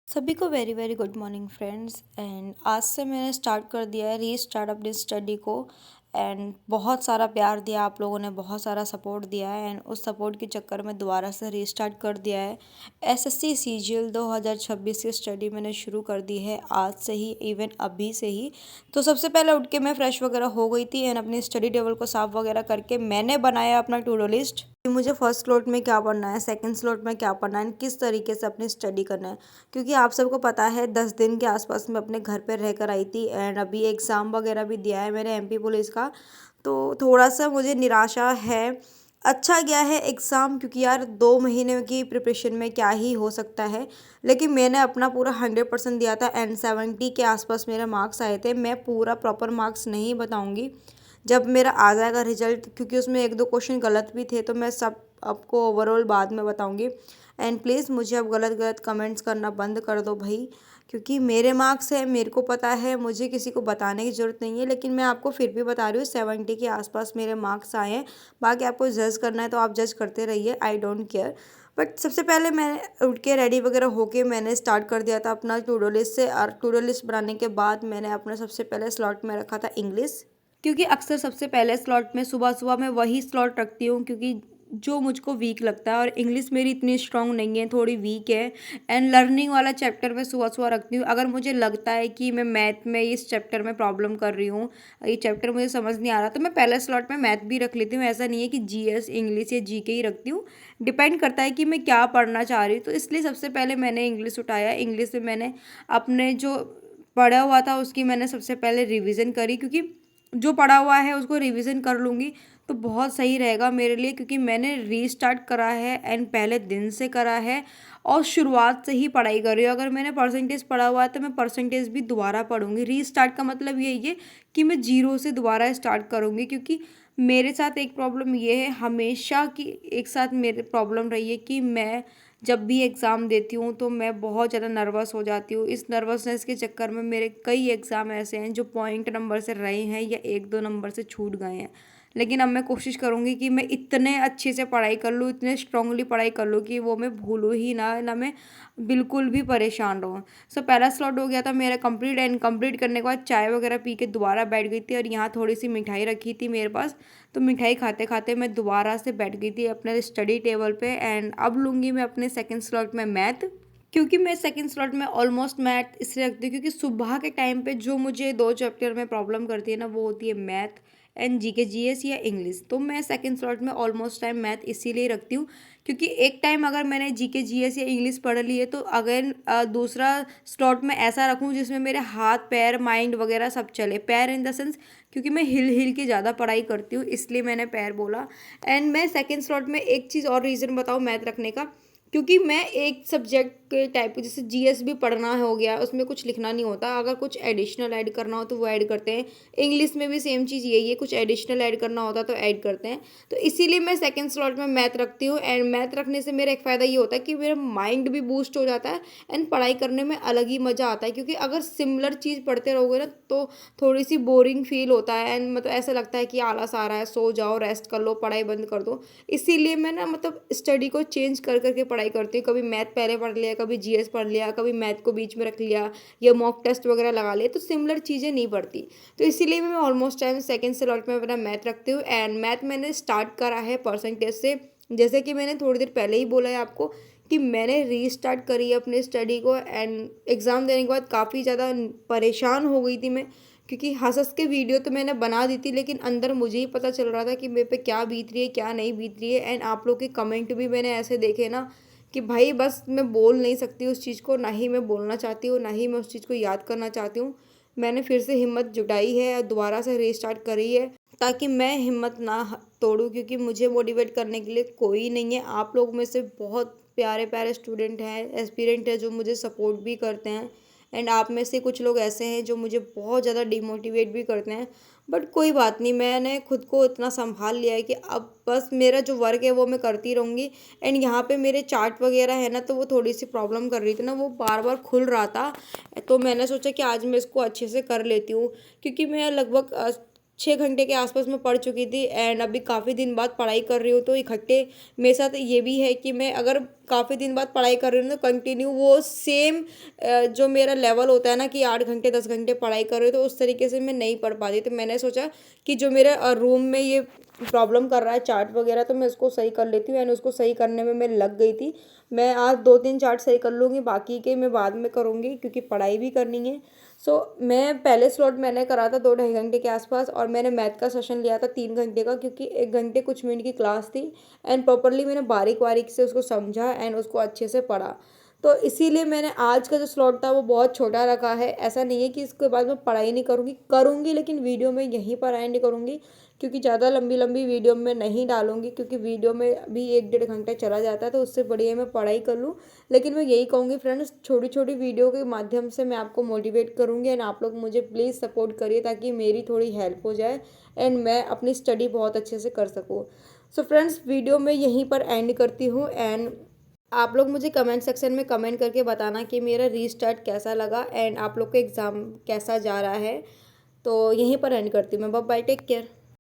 सभी को very very good morning friends. And आज से मैंने स्टार्ट कर दिया है रीस्टार्ट अपनी स्टडी को। एंड बहुत सारा प्यार दिया आप लोगों ने, बहुत सारा सपोर्ट दिया है एंड उस सपोर्ट के चक्कर में दोबारा से रीस्टार्ट कर दिया है। एसएससी सीजीएल 2026 की स्टडी मैंने शुरू कर दी है आज से ही, इवन अभी से ही। तो सबसे पहले उठ के मैं फ्रेश वगैरह हो गई थी एंड अपनी स्टडी टेबल को साफ वगैरह करके मैंने बनाया अपना टू डू लिस्ट कि मुझे फर्स्ट स्लॉट में क्या पढ़ना है, सेकंड स्लॉट में क्या पढ़ना है, किस तरीके से अपनी स्टडी करना है। क्योंकि आप सबको पता है 10 दिन के आसपास मैं अपने घर पर रह कर आई थी एंड अभी एग्ज़ाम वगैरह भी दिया है मैंने एमपी पुलिस का। तो थोड़ा सा मुझे निराशा है। अच्छा गया है एग्ज़ाम, क्योंकि यार 2 महीने की प्रिपरेशन में क्या ही हो सकता है। लेकिन मैंने अपना पूरा 100% दिया था एंड 70 के आसपास मेरे मार्क्स आए थे। मैं पूरा प्रॉपर मार्क्स नहीं बताऊंगी जब मेरा आ जाएगा रिजल्ट, क्योंकि उसमें एक दो क्वेश्चन गलत भी थे, तो मैं सब आपको ओवरऑल बाद में बताऊंगी। एंड प्लीज़ मुझे अब गलत गलत कमेंट्स करना बंद कर दो भाई, क्योंकि मेरे मार्क्स है, मेरे को पता है, मुझे किसी को बताने की ज़रूरत नहीं है। लेकिन मैं आपको फिर भी बता रही हूँ 70 के आसपास मेरे मार्क्स आए हैं। बाकी आपको जज करना है तो आप जज करते रहिए, आई डोंट केयर। बट सबसे पहले मैंने उठ के रेडी वगैरह होके मैंने स्टार्ट कर दिया था अपना टू डू लिस्ट से। और टू डू लिस्ट बनाने के बाद मैंने अपने सबसे पहले स्लॉट में रखा था इंग्लिश, क्योंकि अक्सर सबसे पहले स्लॉट में सुबह सुबह मैं वही स्लॉट रखती हूँ, क्योंकि जो मुझको वीक लगता है। और इंग्लिश मेरी इतनी स्ट्रांग नहीं है, थोड़ी वीक है। एंड लर्निंग वाला चैप्टर मैं सुबह सुबह रखती हूँ। अगर मुझे लगता है कि मैं मैथ में इस चैप्टर में प्रॉब्लम कर रही हूँ, ये चैप्टर मुझे समझ नहीं आ रहा, तो मैं पहले स्लॉट में मैथ भी रख लेती हूँ। ऐसा नहीं है कि जीएस इंग्लिश या जीके ही रखती हूँ, डिपेंड करता है कि मैं क्या पढ़ना चाह रही हूँ। तो इसलिए सबसे पहले मैंने इंग्लिश उठाया। इंग्लिश में मैंने अपने जो पढ़ा हुआ था उसकी मैंने सबसे पहले रिवीजन करी, क्योंकि जो पढ़ा हुआ है उसको रिवीजन कर लूँगी तो बहुत सही रहेगा मेरे लिए। क्योंकि मैंने रीस्टार्ट करा है एंड पहले दिन से करा है और शुरुआत से ही पढ़ाई कर रही हूँ। अगर मैंने परसेंटेज पढ़ा हुआ है तो मैं परसेंटेज भी दोबारा पढ़ूंगी। रीस्टार्ट का मतलब यही है कि मैं जीरो से दोबारा स्टार्ट करूँगी। क्योंकि मेरे साथ एक प्रॉब्लम ये है, हमेशा की एक साथ मेरे प्रॉब्लम रही है कि मैं जब भी एग्ज़ाम देती हूँ तो मैं बहुत ज़्यादा नर्वस हो जाती हूँ। इस नर्वसनेस के चक्कर में मेरे कई एग्ज़ाम ऐसे हैं जो पॉइंट नंबर से रहे हैं या एक दो नंबर से छूट गए हैं। लेकिन अब मैं कोशिश करूँगी कि मैं इतने अच्छे से पढ़ाई कर लूँ, इतने स्ट्रांगली पढ़ाई कर लूँ कि वो मैं भूलूँ ही ना मैं बिल्कुल भी परेशान रहूँ। सो पहला स्लॉट हो गया था मेरा कंप्लीट एंड कंप्लीट करने के बाद चाय वगैरह पी के दोबारा बैठ गई थी। और यहाँ थोड़ी सी मिठाई रखी थी मेरे पास, तो मिठाई खाते खाते मैं दोबारा से बैठ गई थी अपने स्टडी टेबल पे। एंड अब लूँगी मैं अपने सेकंड स्लॉट में मैथ, क्योंकि मैं सेकंड स्लॉट में ऑलमोस्ट मैथ इसलिए रखती हूँ क्योंकि सुबह के टाइम पे जो मुझे दो चैप्टर में प्रॉब्लम करती है ना, वो होती है मैथ एंड जीके जीएस या इंग्लिश। तो मैं सेकंड स्लॉट में ऑलमोस्ट टाइम मैथ इसीलिए रखती हूँ, क्योंकि एक टाइम अगर मैंने जीके जीएस या इंग्लिश पढ़ ली है तो अगर दूसरा स्लॉट में ऐसा रखूँ जिसमें मेरे हाथ पैर माइंड वगैरह सब चले। पैर इन द सेंस, क्योंकि मैं हिल हिल के ज़्यादा पढ़ाई करती हूँ इसलिए मैंने पैर बोला। एंड मैं सेकंड स्लॉट में एक चीज़ और रीज़न बताऊँ मैथ रखने का, क्योंकि मैं एक सब्जेक्ट के टाइप की, जैसे जीएस भी पढ़ना हो गया, उसमें कुछ लिखना नहीं होता, अगर कुछ एडिशनल ऐड करना हो तो वो ऐड करते हैं। इंग्लिश में भी सेम चीज़ यही है, कुछ एडिशनल ऐड करना होता है तो ऐड करते हैं। तो इसीलिए मैं सेकंड स्लॉट में मैथ रखती हूँ। एंड मैथ रखने से मेरा एक फ़ायदा ये होता है कि मेरा माइंड भी बूस्ट हो जाता है एंड पढ़ाई करने में अलग ही मज़ा आता है। क्योंकि अगर सिमिलर चीज़ पढ़ते रहोगे ना तो थोड़ी सी बोरिंग फील होता है एंड मतलब ऐसा लगता है कि आलस आ रहा है, सो जाओ, रेस्ट कर लो, पढ़ाई बंद कर दो। इसीलिए मैं ना मतलब स्टडी को चेंज कर करके पढ़ाई करती हूँ। कभी मैथ पहले पढ़ लिया, कभी जीएस पढ़ लिया, कभी मैथ को बीच में रख लिया या मॉक टेस्ट वगैरह लगा लिया, तो सिमिलर चीज़ें नहीं पढ़ती। तो इसीलिए मैं ऑलमोस्ट टाइम सेकंड स्लॉट में अपना मैथ रखती हूँ। एंड मैथ मैंने स्टार्ट करा है परसेंटेज से, जैसे कि मैंने थोड़ी देर पहले ही बोला है आपको कि मैंने रीस्टार्ट करी है अपनी स्टडी को। एंड एग्ज़ाम देने के बाद काफ़ी ज़्यादा परेशान हो गई थी मैं, क्योंकि हंस हंस के वीडियो तो मैंने बना दी थी लेकिन अंदर मुझे ही पता चल रहा था कि मेरे पे क्या बीत रही है क्या नहीं बीत रही है। एंड आप लोग के कमेंट भी मैंने ऐसे देखे ना कि भाई बस मैं बोल नहीं सकती उस चीज़ को, ना ही मैं बोलना चाहती हूँ, ना ही मैं उस चीज़ को याद करना चाहती हूँ। मैंने फिर से हिम्मत जुटाई है और दोबारा से रीस्टार्ट करी है, ताकि मैं हिम्मत ना तोड़ूँ। क्योंकि मुझे मोटिवेट करने के लिए कोई नहीं है। आप लोग में से बहुत प्यारे प्यारे स्टूडेंट हैं, एस्पिरेंट हैं जो मुझे सपोर्ट भी करते हैं। एंड आप में से कुछ लोग ऐसे हैं जो मुझे बहुत ज़्यादा डिमोटिवेट भी करते हैं। बट कोई बात नहीं, मैंने खुद को इतना संभाल लिया है कि अब बस मेरा जो वर्क है वो मैं करती रहूँगी। एंड यहाँ पे मेरे चार्ट वगैरह है ना, तो वो थोड़ी सी प्रॉब्लम कर रही थी ना, वो बार बार खुल रहा था। तो मैंने सोचा कि आज मैं इसको अच्छे से कर लेती हूँ, क्योंकि मैं लगभग 6 घंटे के आसपास मैं पढ़ चुकी थी। एंड अभी काफ़ी दिन बाद पढ़ाई कर रही हूँ, तो इकट्ठे मेरे साथ ये भी है कि मैं अगर काफ़ी दिन बाद पढ़ाई कर रही हूँ ना कंटिन्यू, वो सेम जो मेरा लेवल होता है ना कि 8 घंटे 10 घंटे पढ़ाई कर रही हूँ, तो उस तरीके से मैं नहीं पढ़ पाती। तो मैंने सोचा कि जो मेरे रूम में ये प्रॉब्लम कर रहा है चार्ट वगैरह, तो मैं उसको सही कर लेती हूँ। एंड उसको सही करने में मैं लग गई थी। मैं आज 2-3 चार्ट सही कर लूँगी, बाकी के मैं बाद में करूँगी क्योंकि पढ़ाई भी करनी है। सो मैं पहले स्लॉट मैंने करा था 2-2.5 घंटे के आसपास, और मैंने मैथ का सेशन लिया था 3 घंटे का, क्योंकि 1 घंटे कुछ मिनट की क्लास थी। एंड प्रॉपरली मैंने बारीक बारीक से उसको समझा एंड उसको अच्छे से पढ़ा। तो इसीलिए मैंने आज का जो स्लॉट था वो बहुत छोटा रखा है। ऐसा नहीं है कि इसके बाद मैं पढ़ाई नहीं करूँगी, करूँगी लेकिन वीडियो में यहीं पर एंड करूँगी, क्योंकि ज़्यादा लंबी लंबी वीडियो में नहीं डालूंगी, क्योंकि वीडियो में भी 1-1.5 घंटे चला जाता है, तो उससे बढ़िया मैं पढ़ाई कर लूँ। लेकिन मैं यही कहूँगी फ्रेंड्स, छोटी छोटी वीडियो के माध्यम से मैं आपको मोटिवेट करूँगी। एंड आप लोग मुझे प्लीज़ सपोर्ट करिए ताकि मेरी थोड़ी हेल्प हो जाए एंड मैं अपनी स्टडी बहुत अच्छे से कर सकूँ। सो फ्रेंड्स, वीडियो मैं यहीं पर एंड करती हूँ। एंड आप लोग मुझे कमेंट सेक्शन में कमेंट करके बताना कि मेरा रीस्टार्ट कैसा लगा एंड आप लोग का एग्ज़ाम कैसा जा रहा है। तो यहीं पर एंड करती हूँ मैं। Bye bye, take care.